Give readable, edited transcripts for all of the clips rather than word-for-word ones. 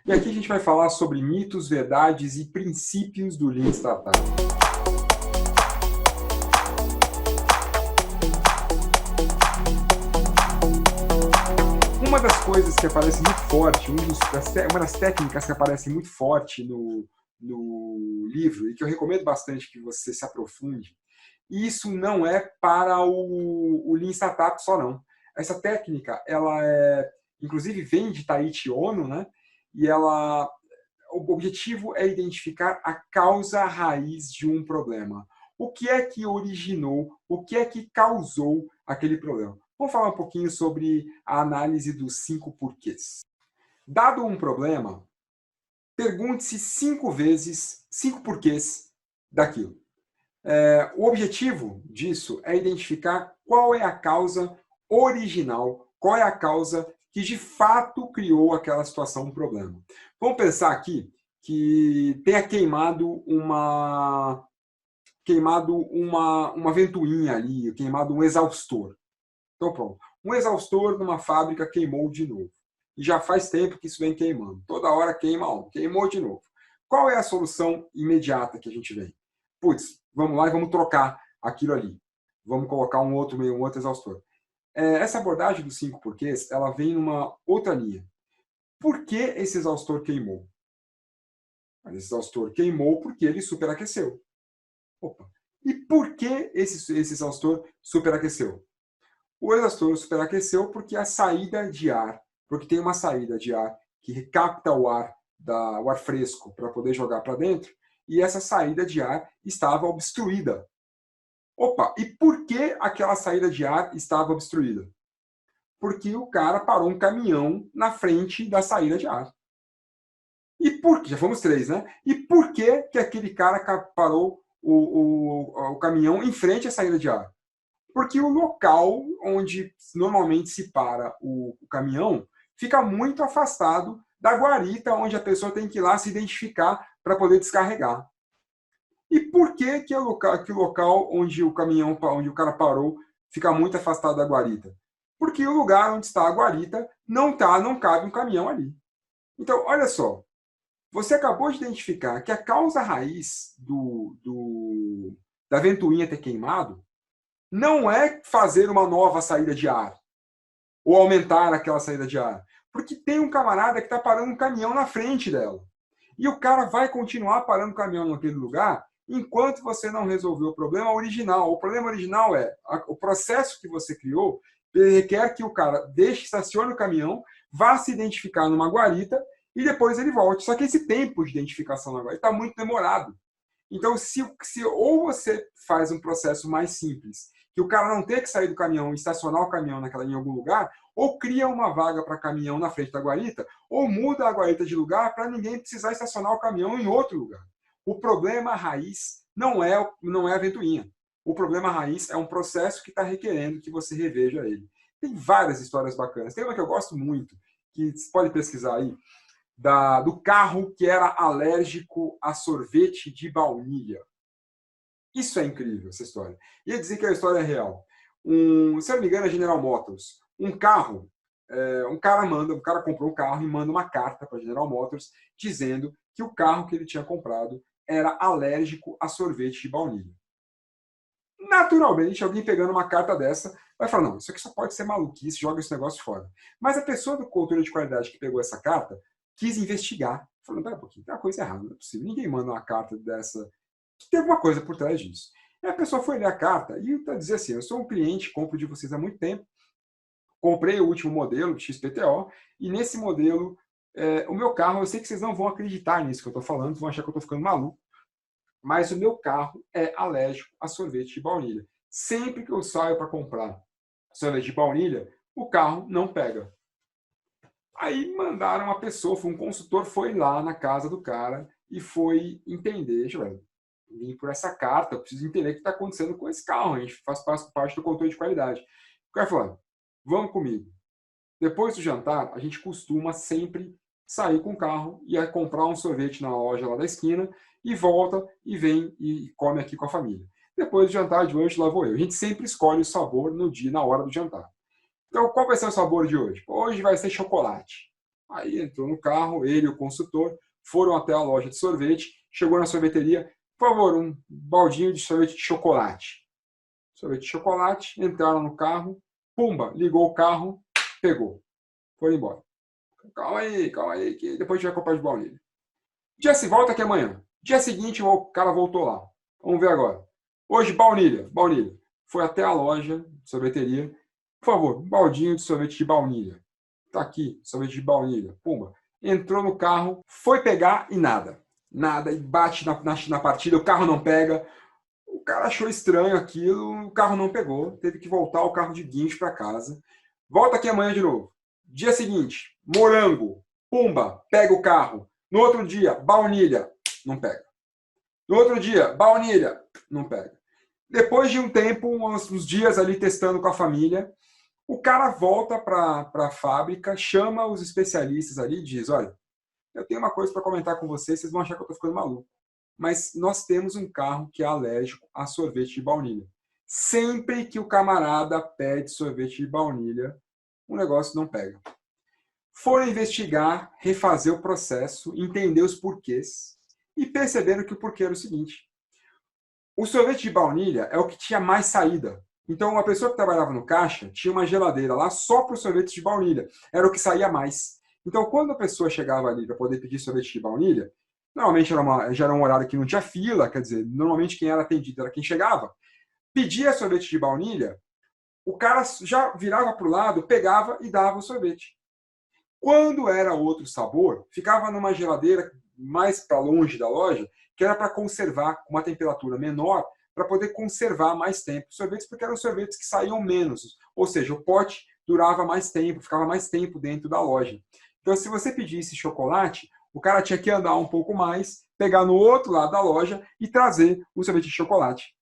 E aqui a gente vai falar sobre mitos, verdades e princípios do Lean Startup. Uma das coisas que aparece muito forte, uma das técnicas que aparece muito forte no livro, e que eu recomendo bastante que você se aprofunde, e isso não é para o Lean Startup só, não. Essa técnica, inclusive vem de Taiichi Ohno, né? E o objetivo é identificar a causa raiz de um problema. O que é que originou, o que é que causou aquele problema? Vamos falar um pouquinho sobre a análise dos 5 porquês. Dado um problema, pergunte-se 5 vezes, 5 porquês daquilo. O objetivo disso é identificar qual é a causa original, qual é a causa que de fato criou aquela situação, um problema. Vamos pensar aqui que tenha queimado uma ventoinha ali, queimado um exaustor. Então, pronto. Um exaustor numa fábrica queimou de novo. E já faz tempo que isso vem queimando. Toda hora queima um, queimou de novo. Qual é a solução imediata que a gente vem? Putz, vamos lá e vamos trocar aquilo ali. Vamos colocar um outro exaustor. Essa abordagem dos 5 porquês, ela vem numa outra linha. Por que esse exaustor queimou? Esse exaustor queimou porque ele superaqueceu. Opa. E por que esse exaustor superaqueceu? O exaustor superaqueceu porque porque tem uma saída de ar que capta o ar fresco para poder jogar para dentro, e essa saída de ar estava obstruída. Opa, e por que aquela saída de ar estava obstruída? Porque o cara parou um caminhão na frente da saída de ar. E por que? Já fomos 3, né? E por que aquele cara parou o caminhão em frente à saída de ar? Porque o local onde normalmente se para o caminhão fica muito afastado da guarita onde a pessoa tem que ir lá se identificar para poder descarregar. E por que o local onde onde o cara parou, fica muito afastado da guarita? Porque o lugar onde está a guarita não cabe um caminhão ali. Então, olha só, você acabou de identificar que a causa raiz da ventoinha ter queimado não é fazer uma nova saída de ar ou aumentar aquela saída de ar, porque tem um camarada que está parando um caminhão na frente dela. E o cara vai continuar parando o caminhão naquele lugar enquanto você não resolveu o problema original. O problema original o processo que você criou requer que o cara estacione o caminhão, vá se identificar numa guarita e depois ele volte. Só que esse tempo de identificação na guarita está muito demorado. Então, ou você faz um processo mais simples, que o cara não ter que sair do caminhão e estacionar o caminhão em algum lugar, ou cria uma vaga para caminhão na frente da guarita, ou muda a guarita de lugar para ninguém precisar estacionar o caminhão em outro lugar. O problema raiz não é a ventoinha. O problema raiz é um processo que está requerendo que você reveja ele. Tem várias histórias bacanas. Tem uma que eu gosto muito, que você pode pesquisar aí, do carro que era alérgico a sorvete de baunilha. Isso é incrível, essa história. Ia dizer que a história é real. Se eu não me engano, é General Motors. Um cara comprou um carro e manda uma carta para a General Motors dizendo que o carro que ele tinha comprado era alérgico a sorvete de baunilha. Naturalmente, alguém pegando uma carta dessa vai falar, não, isso aqui só pode ser maluquice, joga esse negócio fora. Mas a pessoa do controle de qualidade que pegou essa carta quis investigar. Falando, pera um pouquinho, tem uma coisa errada, não é possível. Ninguém manda uma carta dessa. Tem alguma coisa por trás disso. E a pessoa foi ler a carta e dizer assim, eu sou um cliente, compro de vocês há muito tempo, comprei o último modelo, XPTO, e nesse modelo, o meu carro, eu sei que vocês não vão acreditar nisso que eu estou falando, vão achar que eu estou ficando maluco, mas o meu carro é alérgico a sorvete de baunilha. Sempre que eu saio para comprar sorvete de baunilha, o carro não pega. Aí mandaram uma pessoa, um consultor, foi lá na casa do cara e foi entender, vim por essa carta, eu preciso entender o que está acontecendo com esse carro, a gente faz parte do controle de qualidade. O cara falou, vamos comigo. Depois do jantar, a gente costuma sempre sair com o carro e comprar um sorvete na loja lá da esquina e volta e vem e come aqui com a família. Depois do jantar, de hoje, lá vou eu. A gente sempre escolhe o sabor na hora do jantar. Então, qual vai ser o sabor de hoje? Hoje vai ser chocolate. Aí entrou no carro, ele e o consultor foram até a loja de sorvete, chegou na sorveteria, por favor, um baldinho de sorvete de chocolate. Sorvete de chocolate, entraram no carro, pumba, ligou o carro, pegou, foi embora. Calma aí, que depois a gente vai comprar de baunilha. Dia se volta aqui amanhã. Dia seguinte, o cara voltou lá. Vamos ver agora. Hoje, baunilha. Foi até a loja de sorveteria. Por favor, um baldinho de sorvete de baunilha. Tá aqui, sorvete de baunilha. Pumba. Entrou no carro, foi pegar e nada. Nada, e bate na partida, o carro não pega. O cara achou estranho aquilo, o carro não pegou. Teve que voltar o carro de guincho para casa. Volta aqui amanhã de novo. Dia seguinte, morango. Pumba, pega o carro. No outro dia, baunilha, não pega. No outro dia, baunilha, não pega. Depois de um tempo, uns dias ali testando com a família, o cara volta para a fábrica, chama os especialistas ali e diz, olha, eu tenho uma coisa para comentar com vocês, vocês vão achar que eu estou ficando maluco. Mas nós temos um carro que é alérgico a sorvete de baunilha. Sempre que o camarada pede sorvete de baunilha, o negócio não pega. Foram investigar, refazer o processo, entender os porquês e perceberam que o porquê era o seguinte. O sorvete de baunilha é o que tinha mais saída. Então, uma pessoa que trabalhava no caixa tinha uma geladeira lá só para o sorvete de baunilha. Era o que saía mais. Então, quando a pessoa chegava ali para poder pedir sorvete de baunilha, normalmente já era um horário que não tinha fila, quer dizer, normalmente quem era atendido era quem chegava. Pedia sorvete de baunilha, o cara já virava para o lado, pegava e dava o sorvete. Quando era outro sabor, ficava numa geladeira mais para longe da loja, que era para conservar com uma temperatura menor, para poder conservar mais tempo os sorvetes, porque eram sorvetes que saíam menos. Ou seja, o pote durava mais tempo, ficava mais tempo dentro da loja. Então, se você pedisse chocolate, o cara tinha que andar um pouco mais, pegar no outro lado da loja e trazer o sorvete de chocolate.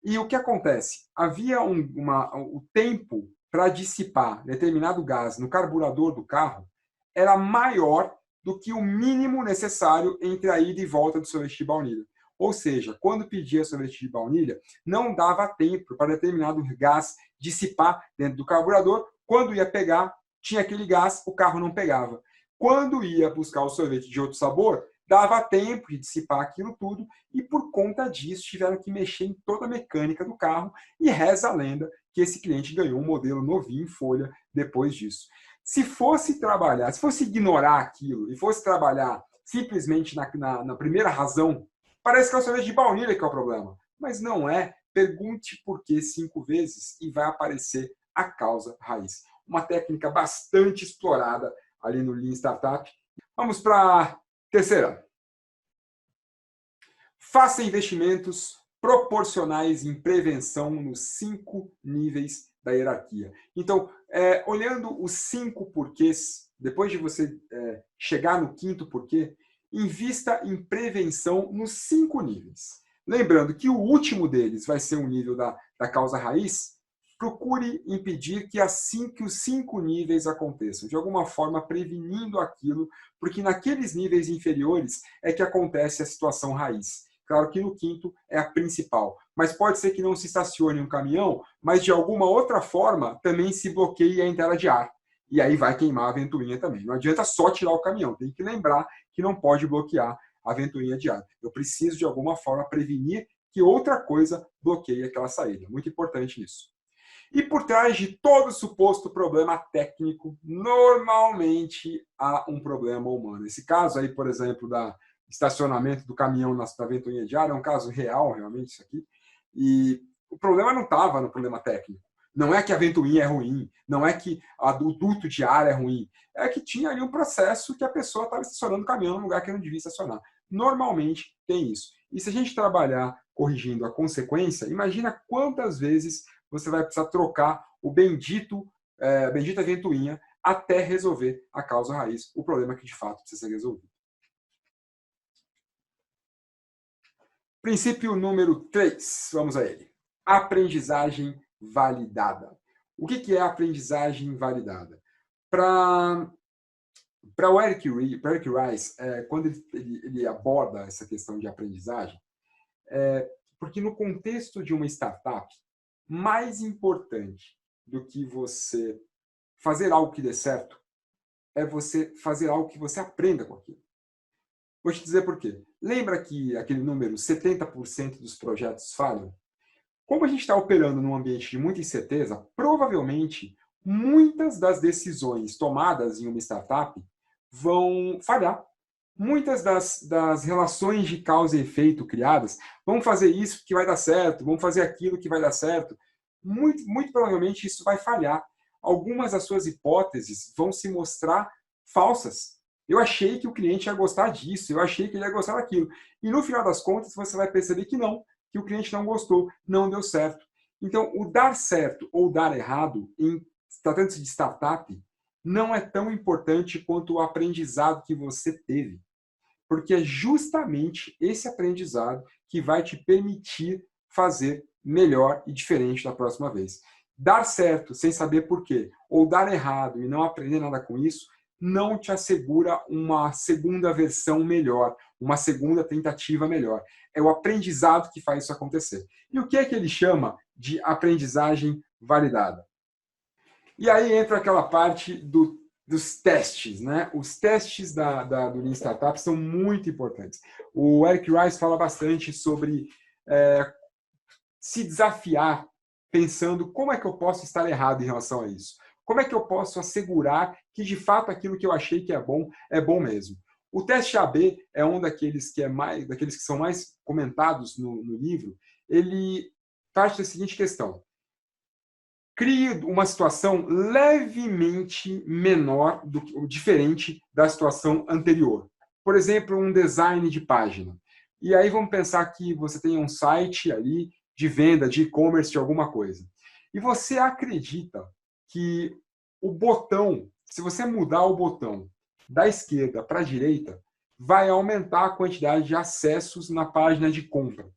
E o que acontece? Havia o tempo para dissipar determinado gás no carburador do carro era maior do que o mínimo necessário entre a ida e volta do sorvete de baunilha. Ou seja, quando pedia sorvete de baunilha, não dava tempo para determinado gás dissipar dentro do carburador. Quando ia pegar, tinha aquele gás, o carro não pegava. Quando ia buscar o sorvete de outro sabor, dava tempo de dissipar aquilo tudo e por conta disso tiveram que mexer em toda a mecânica do carro e reza a lenda que esse cliente ganhou um modelo novinho em folha depois disso. Se fosse trabalhar, se fosse ignorar aquilo e fosse trabalhar simplesmente na primeira razão, parece que é o sorvete de baunilha que é o problema. Mas não é. Pergunte por que 5 vezes e vai aparecer a causa raiz. Uma técnica bastante explorada ali no Lean Startup. Vamos para a terceira. Faça investimentos proporcionais em prevenção nos 5 níveis da hierarquia. Então, olhando os 5 porquês, depois de você chegar no 5º porquê, invista em prevenção nos 5 níveis. Lembrando que o último deles vai ser um nível da causa raiz, procure impedir que os 5 níveis aconteçam, de alguma forma prevenindo aquilo, porque naqueles níveis inferiores é que acontece a situação raiz. Claro que no 5º é a principal, mas pode ser que não se estacione um caminhão, mas de alguma outra forma também se bloqueie a entrada de ar. E aí vai queimar a ventoinha também. Não adianta só tirar o caminhão, tem que lembrar que não pode bloquear a ventoinha de ar. Eu preciso de alguma forma prevenir que outra coisa bloqueie aquela saída. Muito importante isso. E por trás de todo suposto problema técnico, normalmente há um problema humano. Esse caso aí, por exemplo, da estacionamento do caminhão na ventoinha de ar é um caso real, realmente, isso aqui. E o problema não estava no problema técnico. Não é que a ventoinha é ruim, não é que o duto de ar é ruim. É que tinha ali um processo que a pessoa estava estacionando o caminhão no lugar que não devia estacionar. Normalmente tem isso. E se a gente trabalhar corrigindo a consequência, imagina quantas vezes você vai precisar trocar a bendita ventoinha até resolver a causa raiz, o problema que de fato precisa ser resolvido. Princípio número 3, vamos a ele. Aprendizagem validada. O que é aprendizagem validada? Para o Eric Rice, quando ele aborda essa questão de aprendizagem, porque no contexto de uma startup, mais importante do que você fazer algo que dê certo é você fazer algo que você aprenda com aquilo. Vou te dizer por quê. Lembra que aquele número 70% dos projetos falham? Como a gente está operando num ambiente de muita incerteza, provavelmente muitas das decisões tomadas em uma startup vão falhar. Muitas das relações de causa e efeito criadas, vamos fazer isso que vai dar certo, vamos fazer aquilo que vai dar certo. Muito provavelmente isso vai falhar. Algumas das suas hipóteses vão se mostrar falsas. Eu achei que o cliente ia gostar disso, eu achei que ele ia gostar daquilo. E no final das contas, você vai perceber que não, que o cliente não gostou, não deu certo. Então, o dar certo ou dar errado, tratando-se de startup, não é tão importante quanto o aprendizado que você teve. Porque é justamente esse aprendizado que vai te permitir fazer melhor e diferente da próxima vez. Dar certo sem saber por quê, ou dar errado e não aprender nada com isso, não te assegura uma segunda versão melhor, uma segunda tentativa melhor. É o aprendizado que faz isso acontecer. E o que é que ele chama de aprendizagem validada? E aí entra aquela parte dos testes, né? Os testes do Lean Startup são muito importantes. O Eric Rice fala bastante sobre se desafiar pensando como é que eu posso estar errado em relação a isso. Como é que eu posso assegurar que, de fato, aquilo que eu achei que é bom mesmo? O teste AB é um daqueles que são mais comentados no livro. Ele parte da seguinte questão: crie uma situação levemente menor, diferente da situação anterior. Por exemplo, um design de página. E aí vamos pensar que você tem um site ali de venda, de e-commerce, de alguma coisa. E você acredita que o botão, se você mudar o botão da esquerda para a direita, vai aumentar a quantidade de acessos na página de compra. O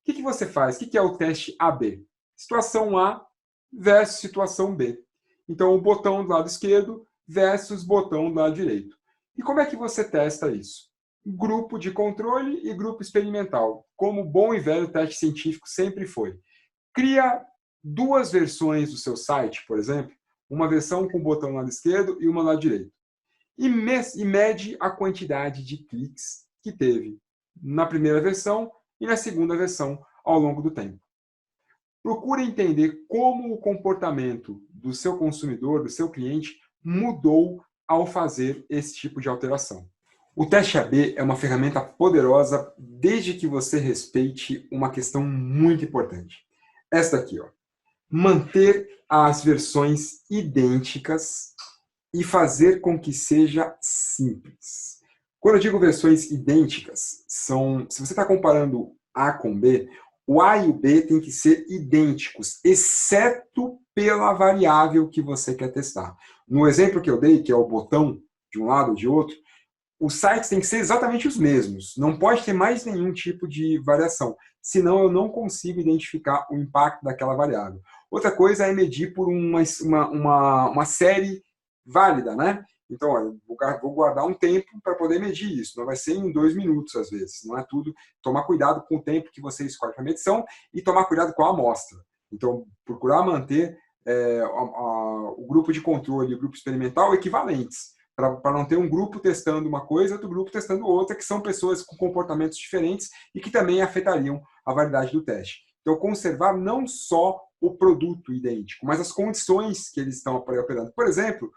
que você faz? O que é o teste AB? Situação A versus situação B. Então, o botão do lado esquerdo versus botão do lado direito. E como é que você testa isso? Grupo de controle e grupo experimental, como bom e velho teste científico sempre foi. Cria duas versões do seu site, por exemplo, uma versão com o botão no lado esquerdo e uma no lado direito. E mede a quantidade de cliques que teve na primeira versão e na segunda versão ao longo do tempo. Procure entender como o comportamento do seu consumidor, do seu cliente, mudou ao fazer esse tipo de alteração. O teste AB é uma ferramenta poderosa desde que você respeite uma questão muito importante. Esta aqui, ó. Manter as versões idênticas e fazer com que seja simples. Quando eu digo versões idênticas, se você está comparando A com B, o A e o B têm que ser idênticos, exceto pela variável que você quer testar. No exemplo que eu dei, que é o botão de um lado ou de outro, os sites têm que ser exatamente os mesmos. Não pode ter mais nenhum tipo de variação. Senão eu não consigo identificar o impacto daquela variável. Outra coisa é medir por uma série válida, né? Então, olha, vou guardar um tempo para poder medir isso. Não vai ser em 2 minutos, às vezes. Não é tudo. Tomar cuidado com o tempo que você escolhe para medição e tomar cuidado com a amostra. Então, procurar manter o grupo de controle e o grupo experimental equivalentes, para não ter um grupo testando uma coisa e outro grupo testando outra, que são pessoas com comportamentos diferentes e que também afetariam a validade do teste. Então, conservar não só o produto idêntico, mas as condições que eles estão operando. Por exemplo,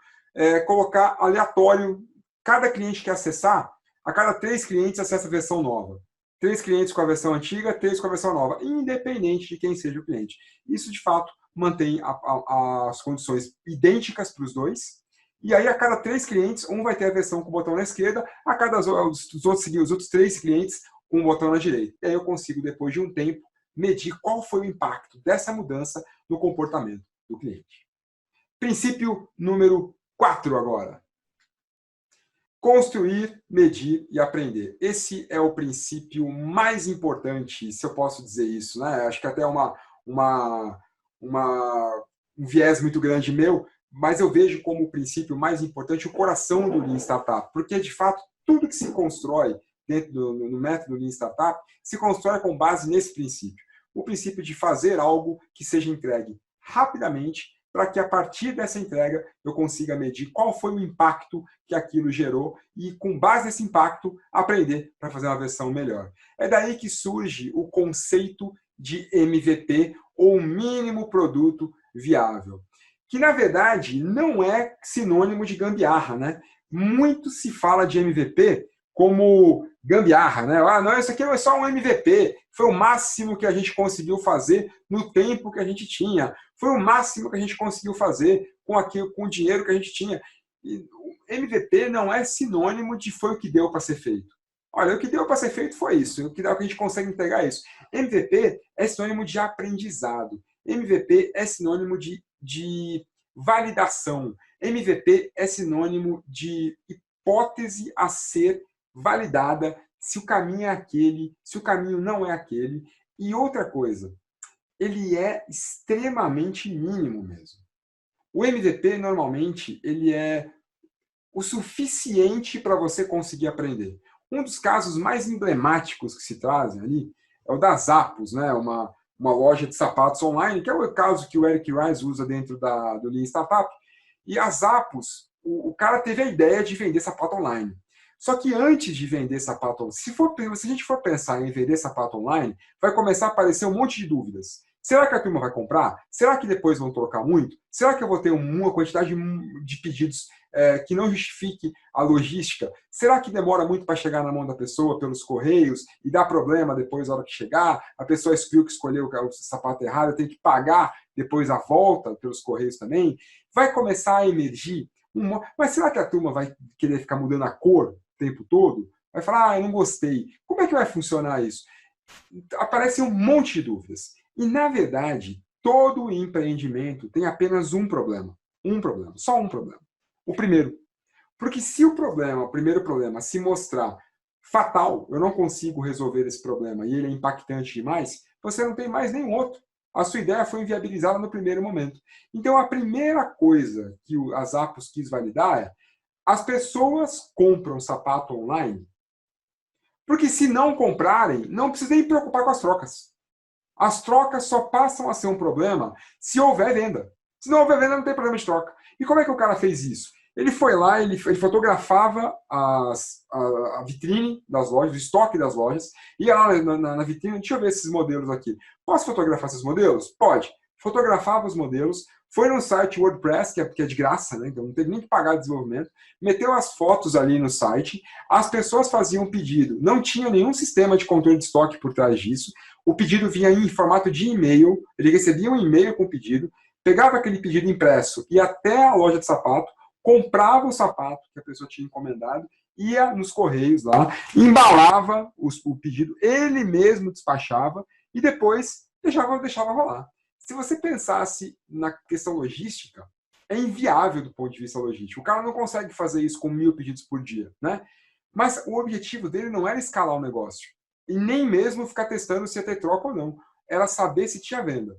colocar aleatório, cada cliente que acessar, a cada 3 clientes acessa a versão nova. 3 clientes com a versão antiga, 3 com a versão nova, independente de quem seja o cliente. Isso, de fato, mantém as condições idênticas para os dois. E aí, a cada 3 clientes, um vai ter a versão com o botão na esquerda, a cada os outros 3 clientes com o botão na direita. E aí eu consigo, depois de um tempo, medir qual foi o impacto dessa mudança no comportamento do cliente. Princípio número 4 agora. Construir, medir e aprender. Esse é o princípio mais importante, se eu posso dizer isso, né? Acho que até um viés muito grande meu, mas eu vejo como o princípio mais importante o coração do Lean Startup, porque, de fato, tudo que se constrói dentro no método Lean Startup se constrói com base nesse princípio. O princípio de fazer algo que seja entregue rapidamente, para que a partir dessa entrega eu consiga medir qual foi o impacto que aquilo gerou e, com base nesse impacto, aprender para fazer uma versão melhor. É daí que surge o conceito de MVP, ou mínimo produto viável, que, na verdade, não é sinônimo de gambiarra, né? Muito se fala de MVP como gambiarra, né? Ah, não, isso aqui é só um MVP, foi o máximo que a gente conseguiu fazer no tempo que a gente tinha, foi o máximo que a gente conseguiu fazer com o dinheiro que a gente tinha. E o MVP não é sinônimo de foi o que deu para ser feito. Olha, o que deu para ser feito foi isso, o que a gente consegue entregar é isso. MVP é sinônimo de aprendizado, MVP é sinônimo de validação, MVP é sinônimo de hipótese a ser validada, se o caminho é aquele, se o caminho não é aquele. E outra coisa, ele é extremamente mínimo mesmo. O MVP, normalmente, ele é o suficiente para você conseguir aprender. Um dos casos mais emblemáticos que se trazem ali é o da Zappos, né? Uma loja de sapatos online, que é o caso que o Eric Rice usa dentro do Lean Startup. E a Zappos, o cara teve a ideia de vender sapato online. Só que antes de vender sapato online, se a gente for pensar em vender sapato online, vai começar a aparecer um monte de dúvidas. Será que a turma vai comprar? Será que depois vão trocar muito? Será que eu vou ter uma quantidade de pedidos que não justifique a logística? Será que demora muito para chegar na mão da pessoa pelos correios e dá problema depois na hora que chegar? A pessoa escolheu o sapato errado, tem que pagar depois a volta pelos correios também? Vai começar a emergir mas será que a turma vai querer ficar mudando a cor o tempo todo? Vai falar, eu não gostei. Como é que vai funcionar isso? Aparecem um monte de dúvidas. E, na verdade, todo empreendimento tem apenas um problema. Um problema. Só um problema. O primeiro. Porque se o primeiro problema, se mostrar fatal, eu não consigo resolver esse problema e ele é impactante demais, você não tem mais nenhum outro. A sua ideia foi inviabilizada no primeiro momento. Então, a primeira coisa que a Zappos quis validar é: as pessoas compram sapato online? Porque se não comprarem, não precisa nem preocupar com as trocas. As trocas só passam a ser um problema se houver venda. Se não houver venda, não tem problema de troca. E como é que o cara fez isso? Ele foi lá, ele fotografava a vitrine das lojas, o estoque das lojas, ia lá na vitrine, deixa eu ver esses modelos aqui. Posso fotografar esses modelos? Pode. Fotografava os modelos, foi no site WordPress, que é de graça, né? Então não teve nem que pagar desenvolvimento, meteu as fotos ali no site, as pessoas faziam pedido, não tinha nenhum sistema de controle de estoque por trás disso, o pedido vinha em formato de e-mail, ele recebia um e-mail com o pedido, pegava aquele pedido impresso, ia até a loja de sapato, comprava o sapato que a pessoa tinha encomendado, ia nos correios lá, embalava o pedido, ele mesmo despachava e depois deixava rolar. Se você pensasse na questão logística, é inviável do ponto de vista logístico. O cara não consegue fazer isso com 1000 pedidos por dia, né? Mas o objetivo dele não era escalar o negócio e nem mesmo ficar testando se ia ter troca ou não. Era saber se tinha venda.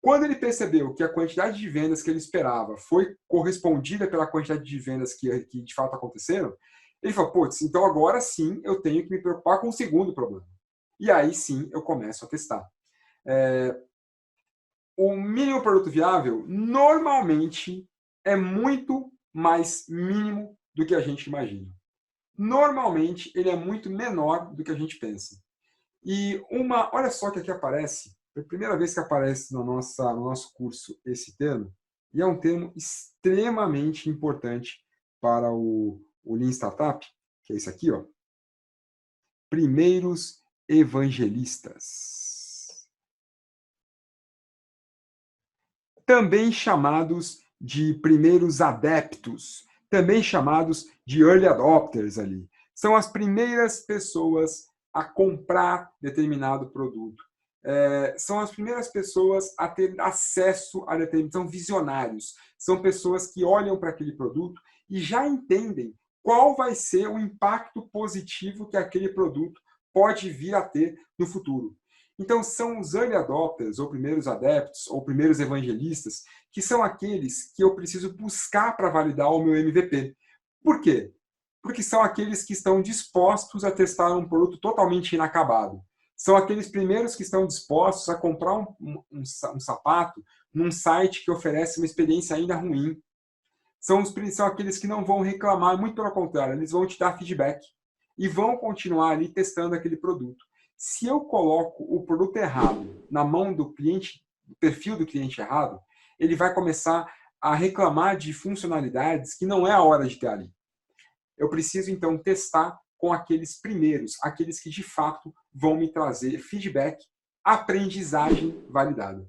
Quando ele percebeu que a quantidade de vendas que ele esperava foi correspondida pela quantidade de vendas que de fato aconteceram, ele falou, putz, então agora sim eu tenho que me preocupar com o segundo problema. E aí sim eu começo a testar. O mínimo produto viável normalmente é muito mais mínimo do que a gente imagina. Normalmente ele é muito menor do que a gente pensa. E olha só que aqui aparece, é a primeira vez que aparece no nosso curso esse termo, e é um termo extremamente importante para o Lean Startup, que é isso aqui, ó. Primeiros evangelistas. Também chamados de primeiros adeptos, também chamados de early adopters ali. São as primeiras pessoas a comprar determinado produto. São as primeiras pessoas a ter acesso a determinados, são visionários, são pessoas que olham para aquele produto e já entendem qual vai ser o impacto positivo que aquele produto pode vir a ter no futuro. Então, são os early adopters, ou primeiros adeptos, ou primeiros evangelistas, que são aqueles que eu preciso buscar para validar o meu MVP. Por quê? Porque são aqueles que estão dispostos a testar um produto totalmente inacabado. São aqueles primeiros que estão dispostos a comprar um sapato num site que oferece uma experiência ainda ruim. São aqueles que não vão reclamar, muito pelo contrário, eles vão te dar feedback e vão continuar ali testando aquele produto. Se eu coloco o produto errado na mão do cliente, do perfil do cliente errado, ele vai começar a reclamar de funcionalidades que não é a hora de ter ali. Eu preciso, então, testar com aqueles primeiros, aqueles que de fato vão me trazer feedback, aprendizagem validada.